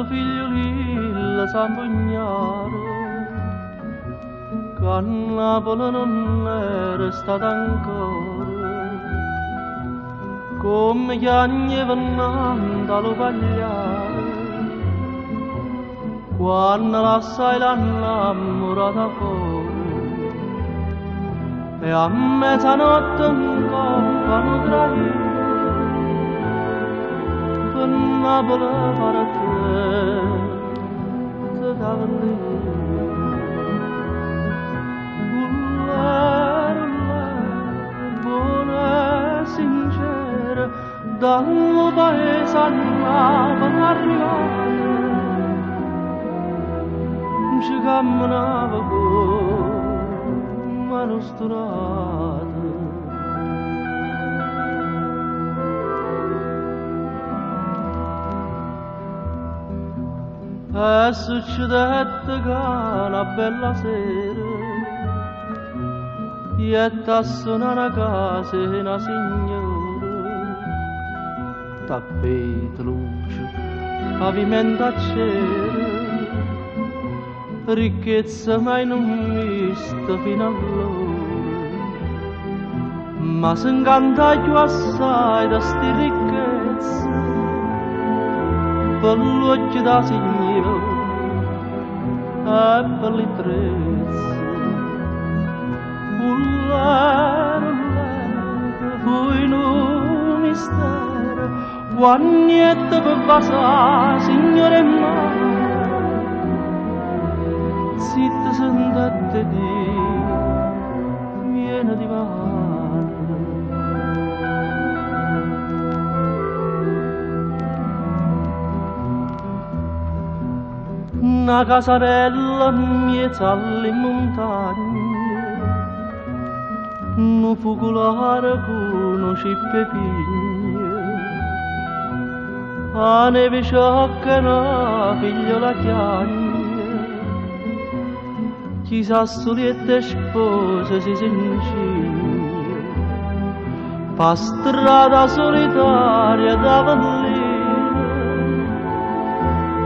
suo figlio lì s'ampugnare, che a Napoli non era stato ancora, come gli anni vennando allo pagliare, quando l'assai l'hanno innamorata fuori, e a mezzanotte in coppa hanno traito, per Napoli fare te dava lì. Buona e sincera, dal paese a Napoli arrivare, ci camminava con mano sturata. E succedette che una bella sera ietta a suonare a casa una signora, tappeti luce, pavimento a cielo, ricchezza mai non vista fino allora, ma s'incanta più assai da sti ricchezze, per l'occhio da signora e per le trezze. Ullare, fu in un mistero, quando niente per passare, signore mare, zitta sentate di, viene di mare. Una casarella in mezzo alle montagne, un focolare con un cippe pigne, a neve sciocca una figliola chiagna, chissà soliette spose si s'incigna, pa strada solitaria d'Avellino,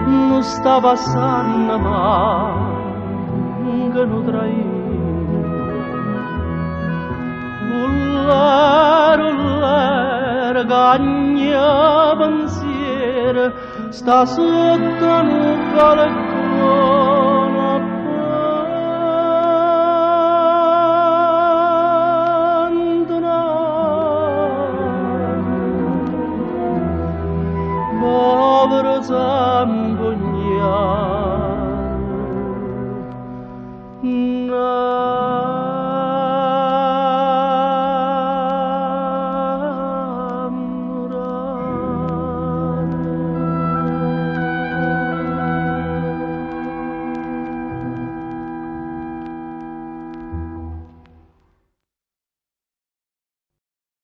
non sta passando mai che non traì. Ullare, cagna pensiero, sta sotto un balcone abbandonato, povero Zampo